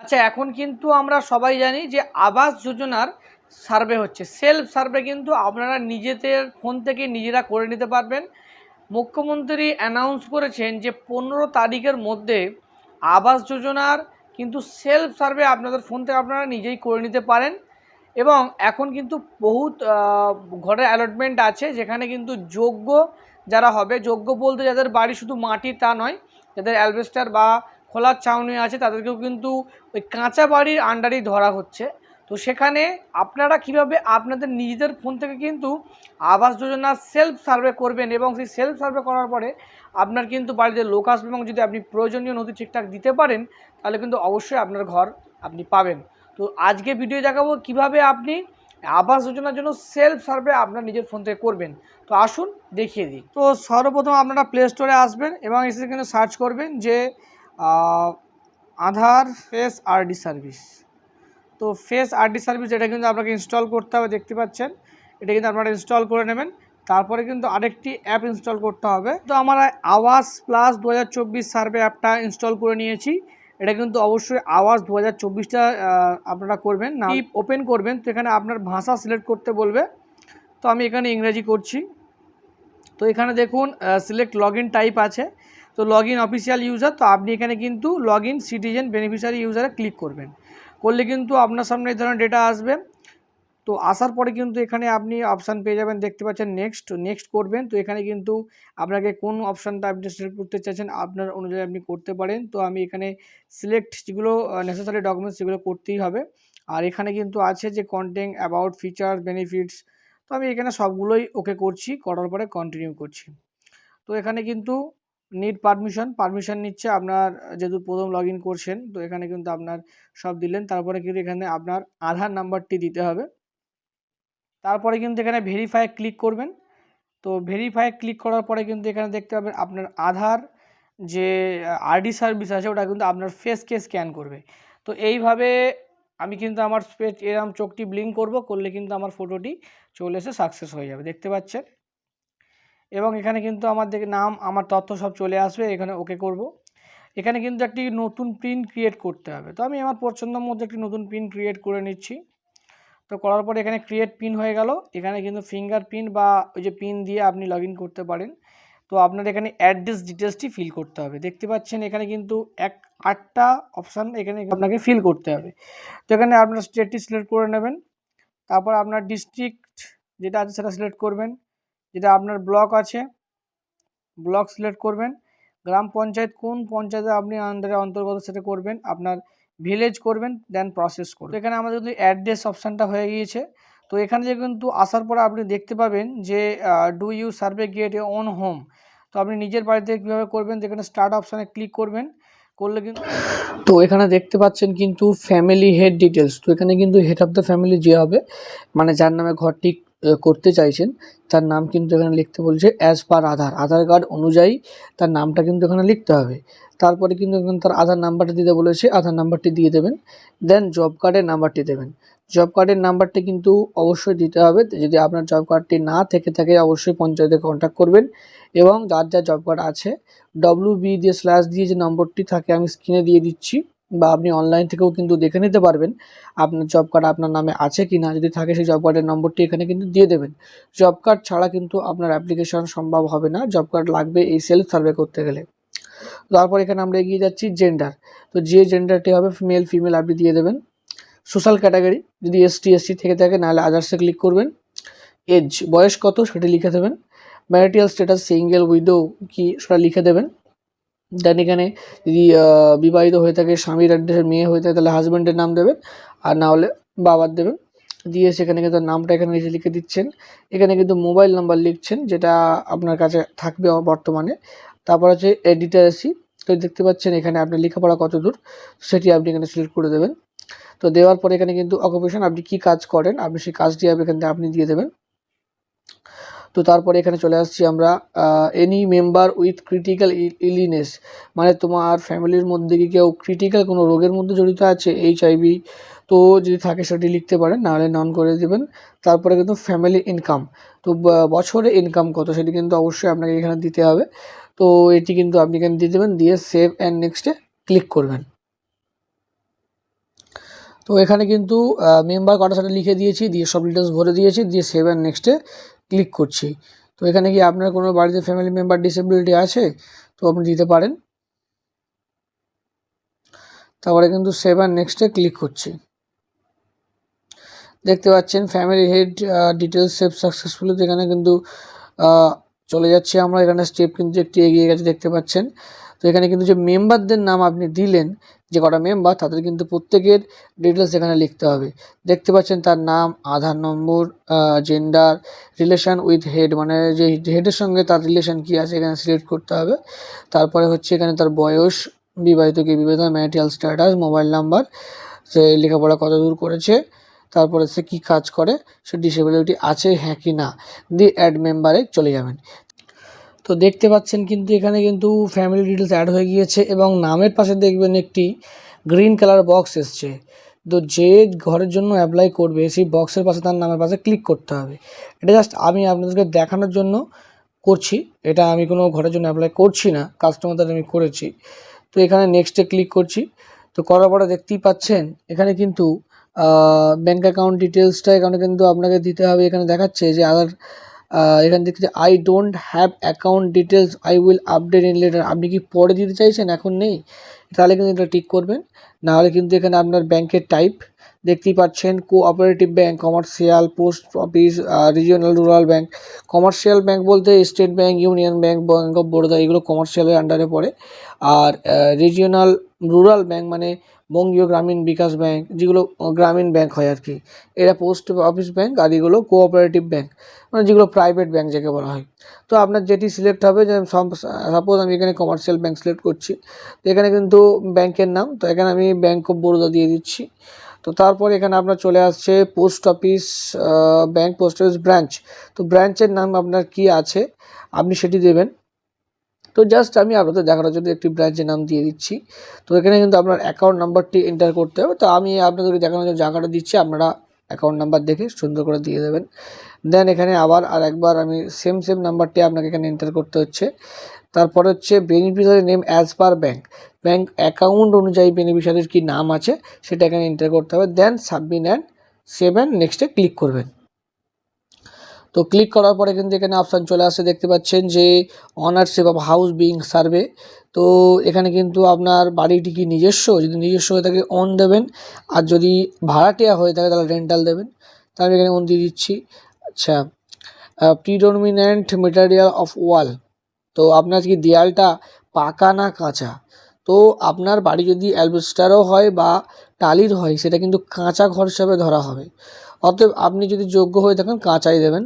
আচ্ছা, এখন কিন্তু আমরা সবাই জানি যে আবাস যোজনার সার্ভে হচ্ছে, সেলফ সার্ভে কিন্তু আপনারা নিজেদের ফোন থেকে নিজেরা করে নিতে পারবেন। মুখ্যমন্ত্রী অ্যানাউন্স করেছেন যে 15 তারিখের মধ্যে আবাস যোজনার কিন্তু সেলফ সার্ভে আপনাদের ফোন থেকে আপনারা নিজেই করে নিতে পারেন। এবং এখন কিন্তু বহুত ঘরের অ্যালটমেন্ট আছে, যেখানে কিন্তু যোগ্য যারা হবে, যোগ্য বলতে যাদের বাড়ি শুধু মাটির তা নয়, যাদের অ্যালবেস্টার বা খোলার ছাউনি আছে তাদেরকেও কিন্তু ওই কাঁচা বাড়ির আন্ডারেই ধরা হচ্ছে। তো সেখানে আপনারা কিভাবে আপনাদের নিজেদের ফোন থেকে কিন্তু আবাস যোজনার সেলফ সার্ভে করবেন, এবং সেই সেলফ সার্ভে করার পরে আপনার কিন্তু বাড়িতে লোক আসবে, এবং যদি আপনি প্রয়োজনীয় নথি ঠিকঠাক দিতে পারেন তাহলে কিন্তু অবশ্যই আপনার ঘর আপনি পাবেন। তো আজকে ভিডিও দেখাবো কিভাবে আপনি আবাস যোজনার জন্য সেলফ সার্ভে আপনার নিজের ফোন থেকে করবেন। তো আসুন দেখিয়ে দিই। তো সর্বপ্রথম আপনারা প্লে স্টোরে আসবেন এবং এসে এখানে সার্চ করবেন যে আধার ফেস আরডি সার্ভিস। তো ফেস আরডি সার্ভিস এটা কিন্তু আপনাকে ইনস্টল করতে হবে, দেখতে পাচ্ছেন এটা কিন্তু আপনারা ইনস্টল করে নেবেন। তারপরে কিন্তু আরেকটি অ্যাপ ইনস্টল করতে হবে। তো আমরা আওয়াজ প্লাস 2024 সার্ভে অ্যাপটা ইনস্টল করে নিয়েছি। এটা কিন্তু অবশ্যই আওয়াজ 2024টা আপনারা করবেন না, ওপেন করবেন। তো এখানে আপনার ভাষা সিলেক্ট করতে বলবে, তো আমি এখানে ইংরেজি করছি। তো এখানে দেখুন সিলেক্ট লগ ইন টাইপ আছে, তো লগ ইন অফিসিয়াল ইউজার। তো আপনি এখানে কিন্তু লগ ইন সিটিজেন বেনিফিশিয়ারি ইউজারে ক্লিক করবেন, করলে কিন্তু আপনার সামনে এই ধরনের ডেটা আসবে। তো আসার পরে কিন্তু এখানে আপনি অপশান পেয়ে যাবেন, দেখতে পাচ্ছেন নেক্সট, নেক্সট করবেন। তো এখানে কিন্তু আপনাকে কোন অপশানটা আপনি সিলেক্ট করতে চাইছেন আপনার অনুযায়ী আপনি করতে পারেন। তো আমি এখানে সিলেক্ট যেগুলো নেসেসারি ডকুমেন্টস সেগুলো করতেই হবে। আর এখানে কিন্তু আছে যে কন্টেন্ট অ্যাবাউট ফিচার বেনিফিটস, তো আমি এখানে সবগুলোই ওকে করছি, করার পরে কন্টিনিউ করছি। তো এখানে কিন্তু নিড পারমিশন নিচ্ছে আপনার, যেহেতু প্রথম লগ ইন করছেন। তো এখানে কিন্তু আপনার সব দিলেন, তারপরে কিন্তু এখানে আপনার আধার নাম্বারটি দিতে হবে। তারপরে কিন্তু এখানে ভেরিফাই ক্লিক করবেন। তো ভেরিফাই ক্লিক করার পরে কিন্তু এখানে দেখতে পাবেন আপনার আধার যে আরডি সার্ভিস আছে ওটা কিন্তু আপনার ফেসকে স্ক্যান করবে। তো এইভাবে আমি কিন্তু আমার ফেস এরকম চোখটি ব্লিঙ্ক করব, করলে কিন্তু আমার ফটোটি চলে এসে সাকসেস হয়ে যাবে, দেখতে পাচ্ছেন। এবং এখানে কিন্তু আমাদের নাম, আমার তথ্য সব চলে আসবে, এখানে ওকে করব। এখানে কিন্তু একটি নতুন পিন ক্রিয়েট করতে হবে। তো আমি আমার পছন্দের মধ্যে একটি নতুন পিন ক্রিয়েট করে নিচ্ছি। তো করার পরে এখানে ক্রিয়েট পিন হয়ে গেল। এখানে কিন্তু ফিঙ্গার পিন বা ওই যে পিন দিয়ে আপনি লগ ইন করতে পারেন। তো আপনার এখানে অ্যাড্রেস ডিটেলসটি ফিল করতে হবে, দেখতে পাচ্ছেন এখানে কিন্তু 8টা অপশান এখানে আপনাকে ফিল করতে হবে। তো এখানে আপনার স্টেটটি সিলেক্ট করে নেবেন, তারপর আপনার ডিস্ট্রিক্ট যেটা আছে সেটা সিলেক্ট করবেন, যেটা আপনার ব্লক আছে ব্লক সিলেক্ট করবেন, গ্রাম পঞ্চায়েত কোন পঞ্চায়েতে আপনি আন্ডারে অন্তর্গত সেটা করবেন, আপনার ভিলেজ করবেন, দেন প্রসেস করবেন। এখানে আমাদের কিন্তু অ্যাড্রেস অপশানটা হয়ে গিয়েছে। তো এখানে যে কিন্তু আসার পরে আপনি দেখতে পাবেন যে do you survey get a on home. তো আপনি নিজের বাড়িতে কীভাবে করবেন, যেখানে স্টার্ট অপশানে ক্লিক করবেন, করলে কিন্তু তো এখানে দেখতে পাচ্ছেন কিন্তু ফ্যামিলি হেড ডিটেলস। তো এখানে কিন্তু হেড অফ দ্য ফ্যামিলি যে হবে, মানে যার নামে ঘরটি করতে চাইছেন তার নাম কিন্তু এখানে লিখতে বলছে অ্যাজ পার আধার কার্ড অনুযায়ী তার নামটা কিন্তু এখানে লিখতে হবে। তারপরে কিন্তু এখানে তার আধার নাম্বারটা দিতে বলেছে, আধার নাম্বারটি দিয়ে দেবেন। দেন জব কার্ডের নাম্বারটি দেবেন, জব কার্ডের নাম্বারটি কিন্তু অবশ্যই দিতে হবে। যদি আপনার জব কার্ডটি না থেকে থাকে অবশ্যই পঞ্চায়েতে কন্ট্যাক্ট করবেন, এবং যার যা জব কার্ড আছে WB দিয়ে স্ল্যাশ দিয়ে যে নম্বরটি থাকে আমি স্ক্রিনে দিয়ে দিচ্ছি, বা আপনি অনলাইন থেকেও কিন্তু দেখে নিতে পারবেন আপনার জব কার্ড আপনার নামে আছে কি না। যদি থাকে সেই জব কার্ডের নম্বরটি এখানে কিন্তু দিয়ে দেবেন। জব কার্ড ছাড়া কিন্তু আপনার অ্যাপ্লিকেশন সম্ভব হবে না, জব কার্ড লাগবে এই সেলফ সার্ভে করতে গেলে। তারপর এখানে আমরা এগিয়ে যাচ্ছি জেন্ডার। তো যে জেন্ডারটি হবে মেল ফিমেল আপনি দিয়ে দেবেন। সোশ্যাল ক্যাটাগরি যদি ST থেকে থাকে, নাহলে আদার্সে ক্লিক করবেন। এজ বয়স কত সেটি লিখে দেবেন। ম্যারিটাল স্ট্যাটাস সিঙ্গেল উইডো কি সেটা লিখে দেবেন। দেন এখানে যদি বিবাহিত হয়ে থাকে, স্বামীর অ্যাড্রেসে মেয়ে হয়ে থাকে তাহলে হাজব্যান্ডের নাম দেবেন, আর না হলে বাবার দেবেন। দিয়ে সেখানে কিন্তু নামটা এখানে নিচে লিখে দিচ্ছেন। এখানে কিন্তু মোবাইল নাম্বার লিখছেন যেটা আপনার কাছে থাকবে বর্তমানে। তারপর হচ্ছে লিটারেসি, তো দেখতে পাচ্ছেন এখানে আপনার লেখাপড়া কত দূর সেটি আপনি এখানে সিলেক্ট করে দেবেন। তো দেওয়ার পরে এখানে কিন্তু অকুপেশন আপনি কী কাজ করেন আপনি সেই কাজটি এখান থেকে আপনি দিয়ে দেবেন। তো তারপরে এখানে চলে আসছি আমরা any member with critical illness, মানে তোমার ফ্যামিলির মধ্যে কি কেউ ক্রিটিক্যাল কোনো রোগের মধ্যে জড়িত আছে, HIV, তো যদি থাকে সেটি লিখতে পারেন, নাহলে নন করে দেবেন। তারপরে কিন্তু ফ্যামিলি ইনকাম, তো বছরে ইনকাম কত সেটি কিন্তু অবশ্যই আপনাকে এখানে দিতে হবে। তো এটি কিন্তু আপনি এখানে দিয়ে দেবেন, দিয়ে সেভ অ্যান্ড নেক্সটে ক্লিক করবেন। তো এখানে কিন্তু মেম্বার কটা সেটা লিখে দিয়েছি, দিয়ে সব ডিটেলস ভরে দিয়েছি, দিয়ে সেভ অ্যান্ড নেক্সটে ক্লিক করছি। তো এখানে কি আপনার কোনো বাড়িতে ফ্যামিলি মেম্বার ডিসেবিলিটি আছে তো আপনি দিতে পারেন। তারপরে কিন্তু সেভ অ্যান্ড নেক্সটে ক্লিক করছি। দেখতে পাচ্ছেন family head details save successfully. তো এখানে কিন্তু চলে যাচ্ছে আমরা, এখানে স্টেপ কিন্তু একটু এগিয়ে গেছে দেখতে পাচ্ছেন। তো এখানে কিন্তু যে মেম্বারদের নাম আপনি দিলেন, যে কটা মেম্বার তাদের কিন্তু প্রত্যেকের ডিটেলস এখানে লিখতে হবে। দেখতে পাচ্ছেন তার নাম, আধার নম্বর, জেন্ডার, রিলেশন উইথ হেড মানে যে হেডের সঙ্গে তার রিলেশন কী আছে এখানে সিলেক্ট করতে হবে। তারপরে হচ্ছে এখানে তার বয়স, বিবাহিত কি বিবাহিত, ম্যারিটাল স্ট্যাটাস, মোবাইল নাম্বার, সে লেখাপড়া কত দূর করেছে, তারপরে সে কী কাজ করে, সে ডিসেবিলিটি আছে হ্যাঁ কি না, দিয়ে অ্যাড মেম্বারে চলে যাবেন। তো দেখতে পাচ্ছেন কিন্তু এখানে কিন্তু ফ্যামিলি ডিটেলস অ্যাড হয়ে গিয়েছে এবং নামের পাশে দেখবেন একটি গ্রিন কালার বক্স এসছে। তো যে ঘরের জন্য অ্যাপ্লাই করবে সেই বক্সের পাশে তার নামের পাশে ক্লিক করতে হবে। এটা জাস্ট আমি আপনাদেরকে দেখানোর জন্য করছি, এটা আমি কোনো ঘরের জন্য অ্যাপ্লাই করছি না, কাস্টমারদের আমি করেছি। তো এখানে নেক্সটে ক্লিক করছি। তো করার পরে দেখতেই পাচ্ছেন এখানে কিন্তু ব্যাঙ্ক অ্যাকাউন্ট ডিটেলসটা এখানে কিন্তু আপনাকে দিতে হবে। এখানে দেখাচ্ছে যে আদার এখানে দেখছি I don't have account details, I will update in letter. আপনি কি পরে দিতে চাইছেন, এখন নেই, তাহলে কিন্তু এটা টিক করবেন। নাহলে কিন্তু এখানে আপনার ব্যাংকের টাইপ দেখতেই পাচ্ছেন, cooperative bank, commercial, post office, regional rural bank. Commercial bank বলতে state bank, union bank, bank of Baroda, এগুলো কমার্শিয়ালের আন্ডারে পড়ে। আর রিজিওনাল রুরাল ব্যাঙ্ক মানে বঙ্গীয় গ্রামীণ বিকাশ ব্যাঙ্ক, যেগুলো গ্রামীণ ব্যাঙ্ক হয় আর কি, এরা পোস্ট অফিস ব্যাঙ্ক। আর এগুলো কোঅপারেটিভ ব্যাঙ্ক মানে যেগুলো প্রাইভেট ব্যাঙ্ক যাকে বলা হয়। তো আপনার যেটি সিলেক্ট হবে, যে সাপোজ আমি এখানে কমার্শিয়াল ব্যাঙ্ক সিলেক্ট করছি, তো এখানে কিন্তু ব্যাঙ্কের নাম, তো এখানে আমি ব্যাঙ্ক অফ বরোদা দিয়ে দিচ্ছি। তো তারপর এখানে আপনার চলে আসছে post office bank, post office branch. তো ব্রাঞ্চের নাম আপনার কি আছে আপনি সেটি দেবেন। তো জাস্ট আমি আপনাদের দেখানোর জন্য একটি ব্রাঞ্চের নাম দিয়ে দিচ্ছি। তো এখানে কিন্তু আপনার অ্যাকাউন্ট নাম্বারটি এন্টার করতে হবে। তো আমি আপনাদেরকে দেখানোর জন্য জায়গাটা দিচ্ছি, আপনারা অ্যাকাউন্ট নাম্বার দেখে সুন্দর করে দিয়ে দেবেন। দেন এখানে আবার আরেকবার আমি সেম নাম্বারটি আপনাকে এখানে এন্টার করতে হচ্ছে। তারপর হচ্ছে beneficiary name as per bank, bank account অনুযায়ী বেনিফিশিয়ারির কী নাম আছে সেটা এখানে এন্টার করতে হবে। দেন সাবমিট অ্যান্ড সেভ অ্যান্ড নেক্সটে ক্লিক করবেন। তো ক্লিক করার পরে কিন্তু এখানে অপশান চলে আসছে, দেখতে পাচ্ছেন যে ownership of house being survey. তো এখানে কিন্তু আপনার বাড়িটি কি নিজস্ব, যদি নিজস্ব হয়ে থাকে অন দেবেন, আর যদি ভাড়াটিয়া হয়ে থাকে তাহলে রেন্টাল দেবেন। তাহলে এখানে অন দিয়ে দিচ্ছি। আচ্ছা, প্রিডমিন্যান্ট মেটেরিয়াল অফ ওয়াল, তো আপনার কি দেয়ালটা পাকা না কাঁচা। তো আপনার বাড়ি যদি অ্যালবেস্টারও হয় বা টালির হয় সেটা কিন্তু কাঁচা ঘর হিসাবে ধরা হবে, অতএব আপনি যদি যোগ্য হয়ে থাকেন কাঁচাই দেবেন।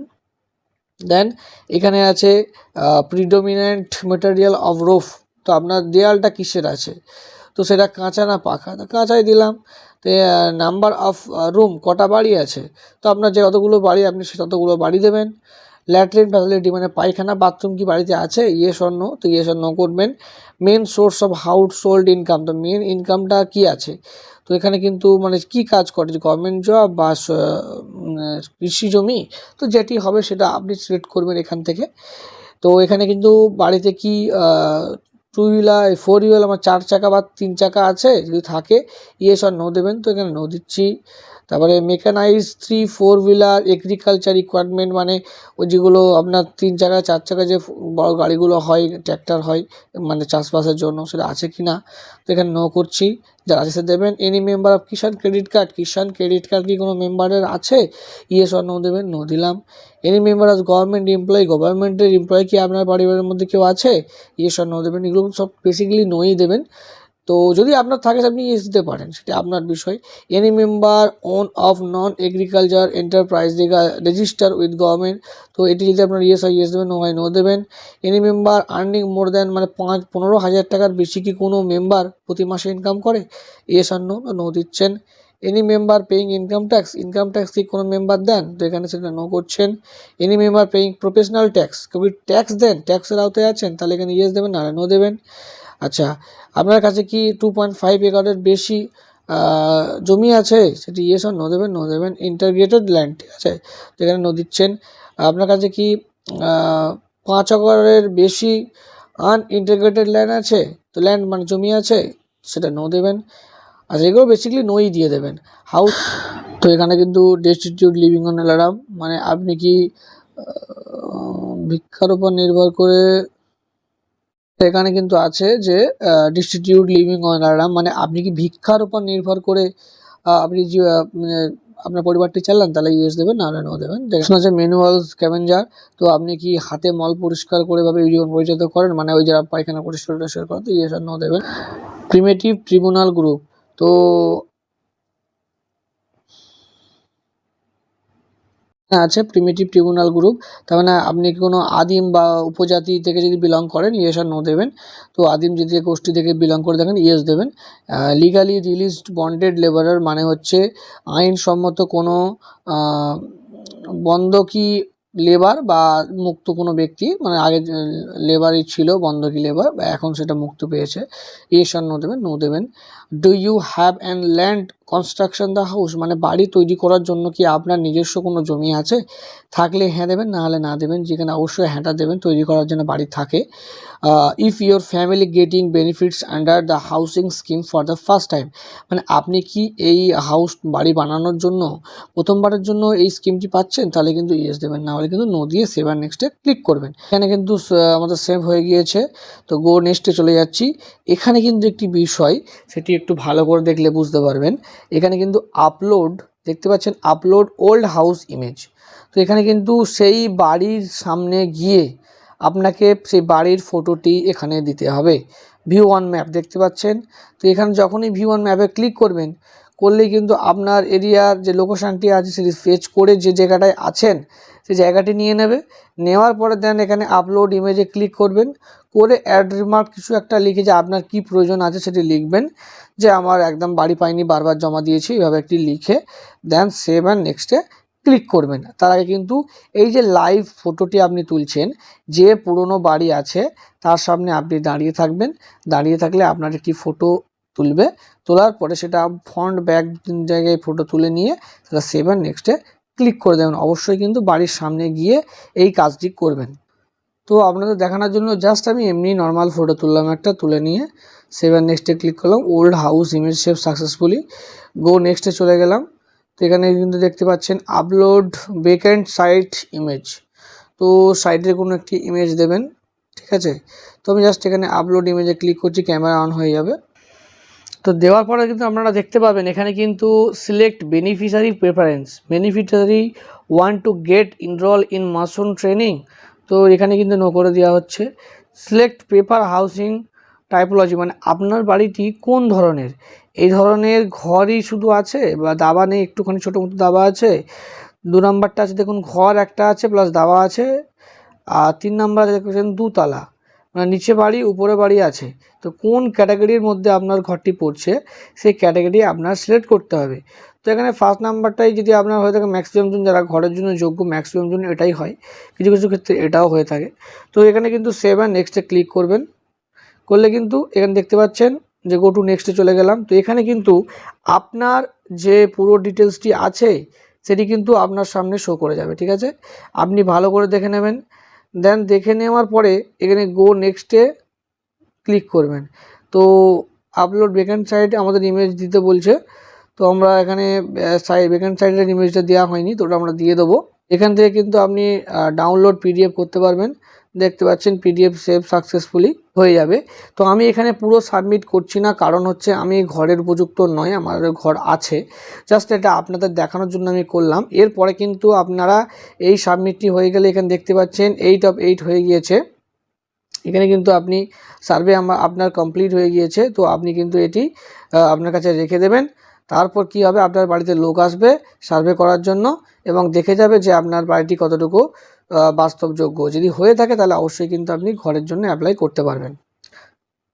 দেন এখানে আছে প্রিডমিন্যান্ট মেটেরিয়াল অফ রুফ, তো আপনার দেয়ালটা কিসের আছে, তো সেটা কাঁচা না পাকা, তো কাঁচাই দিলাম। তো নাম্বার অফ রুম, কটা বাড়ি আছে, তো আপনার যে কতগুলো বাড়ি আপনি সে ততগুলো বাড়ি দেবেন। ল্যাট্রিন ফ্যাসিলিটি মানে পায়খানা বাথরুম কি বাড়িতে আছে, ইয়েস অর নো, তো ইয়েস অর নো করবেন। Main source of household income, তো মেন ইনকামটা কি আছে, তো এখানে কিন্তু মানে কি কাজ করে, যে গভর্নমেন্ট জব বা কৃষি জমি, তো যেটি হবে সেটা আপনি সিলেক্ট করবেন এখান থেকে। তো এখানে কিন্তু বাড়িতে কি টু হুইলার, ফোর হুইলার আমার 4 চাকা বা 3 চাকা আছে, যদি থাকে ইয়েস আর নো দেবেন, তো এখানে নো দিচ্ছি। তারপরে মেকানাইজ 3-4 হুইলার এগ্রিকালচার রিকোয়ারমেন্ট মানে ওই যেগুলো আপনার 3 চাকা 4 চাকা যে বড় গাড়িগুলো হয়, ট্র্যাক্টর হয় মানে চাষবাসের জন্য, সেটা আছে কি না, তো এখানে নো করছি। যারা আছে সে দেবেন। Any member of Kisan credit card, Kisan credit card কি কোনো মেম্বারের আছে, ইয়েস আর নো দেবেন, নো দিলাম। Any member of government employee, গভর্নমেন্টের এমপ্লয়ি কি আপনার পরিবারের মধ্যে কেউ আছে, ইয়েস আর নো দেবেন। এগুলো সব বেসিক্যালি নোই দেবেন। তো যদি আপনার থাকে আপনি ইয়েস দিতে পারেন, সেটা আপনার বিষয়। Any member own of non agriculture enterprise register with government, তো এটি যদি আপনার ইয়েস হয় ইয়েস দেবেন, নো হয় নো দেবেন। Any member earning more than মানে 15,000 টাকার বেশি কি কোনো মেম্বার প্রতি মাসে ইনকাম করে, ইয়েস আর নো, নো দিচ্ছেন। Any member paying income tax কি কোনো মেম্বার দেন, তো এখানে সেটা নো করছেন। Any member paying professional tax, কবি ট্যাক্স দেন, ট্যাক্সের আওতায় আছেন, তাহলে এখানে ইয়েস দেবেন, না নো দেবেন। আচ্ছা, আপনার কাছে কি 2.5 একরের বেশি জমি আছে, সেটি ইয়েস আর নো দেবেন, নো দেবেন। ইন্টারগ্রেটেড ল্যান্ড, ঠিক আছে, তো এখানে নো দিচ্ছেন। আপনার কাছে কি 5 একরের বেশি আনইন্টিগ্রেটেড ল্যান্ড আছে, তো ল্যান্ড মানে জমি আছে, সেটা নো দেবেন। আচ্ছা, এগুলো বেসিক্যালি নোই দিয়ে দেবেন। হাউস, তো এখানে কিন্তু ডেস্টিটিউট লিভিং অন অ্যালার্ম, মানে আপনি কি ভিক্ষার উপর নির্ভর করে, এখানে কিন্তু আছে যে ডিস্টিটিউট লিভিং অন অ্যালার্ম, মানে আপনি কি ভিক্ষার উপর নির্ভর করে আপনি যে মানে আপনার পরিবারটি চালান, তাহলে ইয়েস দেবেন, নাহলে নো দেবেন। দেখুন আছে ম্যানুয়াল স্ক্যাভেঞ্জার, তো আপনি কি হাতে মল পরিষ্কার করে ভাবে জীবন পরিচালিত করেন, মানে ওই যে পায়খানা পরিষ্কার করেন, তো ইয়েস আর নো দেবেন। প্রিমেটিভ ট্রিব্যুনাল গ্রুপ, তো আছে প্রিমিটিভ ট্রিব্যুনাল গ্রুপ, তার মানে আপনি কোনো আদিম বা উপজাতি থেকে যদি বিলং করেন, ইয়েস আর নো দেবেন। তো আদিম যদি গোষ্ঠী থেকে বিলং করে থাকেন, ইয়েস দেবেন। লিগালি রিলিজড বন্ডেড লেবারার, মানে হচ্ছে আইনসম্মত কোনো বন্ধকি লেবার বা মুক্ত কোনো ব্যক্তি, মানে আগে লেবারই ছিল বন্ধকি লেবার, বা এখন সেটা মুক্ত পেয়েছে, ইয়েস আর নো দেবেন, নো দেবেন। Do you have an land construction the house, মানে বাড়ি তৈরি করার জন্য কি আপনার নিজস্ব কোনো জমি আছে, থাকলে হ্যাঁ দেবেন, না হলে না দেবেন। যেখানে অবশ্যই হ্যাঁটা দেবেন, তৈরি করার জন্য বাড়ি থাকে। If your family getting benefits under the housing scheme for the first time, মানে আপনি কি এই বাড়ি বানানোর জন্য প্রথমবারের জন্য এই স্কিমটি পাচ্ছেন, তাহলে কিন্তু ইয়েস দেবেন, না হলে কিন্তু নো দিয়ে সেভ আর নেক্সটে ক্লিক করবেন। এখানে কিন্তু আমাদের সেভ হয়ে গিয়েছে, তো গো নেক্সটে চলে যাচ্ছি। এখানে কিন্তু একটি বিষয়, সেটি একটু ভালো করে দেখলে বুঝতে পারবেন। এখানে কিন্তু আপলোড দেখতে পাচ্ছেন, আপলোড ওল্ড হাউস ইমেজ। তো এখানে কিন্তু সেই বাড়ির সামনে গিয়ে আপনাকে সেই বাড়ির ফটোটি এখানে দিতে হবে। ভিউ অন ম্যাপ দেখতে পাচ্ছেন, তো এখানে যখনই ভিউ অন ম্যাপে ক্লিক করবেন, করলেই কিন্তু আপনার এরিয়ার যে লোকেশানটি আছে সেটি ফেচ করে যে জায়গাটায় আছেন সেই জায়গাটি নিয়ে নেবে। নেওয়ার পরে দেন এখানে আপলোড ইমেজে ক্লিক করবেন, করে অ্যাড রিমার্ক কিছু একটা লিখে যে আপনার কি প্রয়োজন আছে সেটি লিখবেন, যে আমার একদম বাড়ি পাইনি, বারবার জমা দিয়েছি, এইভাবে একটি লিখে দেন সেভ অ্যান্ড নেক্সটে ক্লিক করবেন। তার আগে কিন্তু এই যে লাইভ ফটোটি আপনি তুলছেন, যে পুরনো বাড়ি আছে তার সামনে আপনি দাঁড়িয়ে থাকবেন, দাঁড়িয়ে থাকলে আপনার একটি ফটো তুলবে, তোলার পরে সেটা ফ্রন্ট ব্যাক জায়গায় ফটো তুলে নিয়ে সেটা সেভ অ্যান্ড নেক্সটে ক্লিক করে দেবেন। অবশ্যই কিন্তু বাড়ির সামনে গিয়ে এই কাজটি করবেন। তো আপনাদের দেখানোর জন্য জাস্ট আমি এমনি নর্মাল ফটো তুললাম, একটা তুলে নিয়ে সেভ অ্যান্ড নেক্সটে ক্লিক করলাম। Old house image save successfully, go নেক্সটে চলে গেলাম। তো এখানে কিন্তু দেখতে পাচ্ছেন আপলোড ভ্যাকেন্ট সাইট ইমেজ, তো সাইটের কোনো একটি ইমেজ দেবেন, ঠিক আছে। তো আমি জাস্ট এখানে আপলোড ইমেজে ক্লিক করছি, ক্যামেরা অন হয়ে যাবে। তো দেওয়ার পরে কিন্তু আপনারা দেখতে পাবেন এখানে কিন্তু select beneficiary preference, beneficiary want to get enrol in mushroom training, তো এখানে কিন্তু নো করে দেওয়া হচ্ছে। সিলেক্ট পেপার হাউসিং টাইপোলজি, মানে আপনার বাড়িটি কোন ধরনের, এই ধরনের ঘরই শুধু আছে বা দাবা নেই, একটুখানি ছোটো মতো দাবা আছে। 2 নম্বরটা আছে দেখুন ঘর একটা আছে প্লাস দাবা আছে, আর 3 নম্বর দেখছেন দুতলা, মানে নিচে বাড়ি উপরে বাড়ি আছে। তো কোন ক্যাটাগরির মধ্যে আপনার ঘরটি পড়ছে সেই ক্যাটাগরি আপনার সিলেক্ট করতে হবে। তো এখানে ফার্স্ট নাম্বারটাই যদি আপনার হয়ে থাকে ম্যাক্সিমাম জন যারা ঘরের জন্য যোগ্য, ম্যাক্সিমাম জন এটাই হয়, কিছু কিছু ক্ষেত্রে এটাও হয়ে থাকে। তো এখানে কিন্তু সেভ অ্যান্ড নেক্সটে ক্লিক করবেন, করলে কিন্তু এখানে দেখতে পাচ্ছেন যে গো টু নেক্সটে চলে গেলাম। তো এখানে কিন্তু আপনার যে পুরো ডিটেলসটি আছে সেটি কিন্তু আপনার সামনে শো করে যাবে, ঠিক আছে। আপনি ভালো করে দেখে নেবেন, দেন দেখে নেওয়ার পরে এখানে গো নেক্সটে ক্লিক করবেন। তো আপলোড ভ্যাকেন্ট সাইটে আমাদের ইমেজ দিতে বলছে, তো আমরা এখানে ভ্যাকেন্ট সাইটের ইমেজটা দেওয়া হয়নি, তো ওটা আমরা দিয়ে দেবো। এখান থেকে কিন্তু আপনি ডাউনলোড পিডিএফ করতে পারবেন, দেখতে পাচ্ছেন পিডিএফ সেভ সাকসেসফুলি হয়ে যাবে। তো আমি এখানে পুরো সাবমিট করছি না, কারণ হচ্ছে আমি ঘরের উপযুক্ত নয়, আমার ঘর আছে, জাস্ট এটা আপনাদের দেখানোর জন্য আমি করলাম। এরপরে কিন্তু আপনারা এই সাবমিটটি হয়ে গেলে এখানে দেখতে পাচ্ছেন 8 of 8 হয়ে গিয়েছে, এখানে কিন্তু আপনি সার্ভে আপনার কমপ্লিট হয়ে গিয়েছে। তো আপনি কিন্তু এটি আপনার কাছে রেখে দেবেন। তারপর কি হবে, আপনার বাড়িতে লোক আসবে সার্ভে করার জন্য এবং দেখে যাবে যে আপনার বাড়িটি কতটুকু বাস্তবযোগ্য। যদি হয়ে থাকে তাহলে অবশ্যই কিন্তু আপনি ঘরের জন্য অ্যাপ্লাই করতে পারবেন।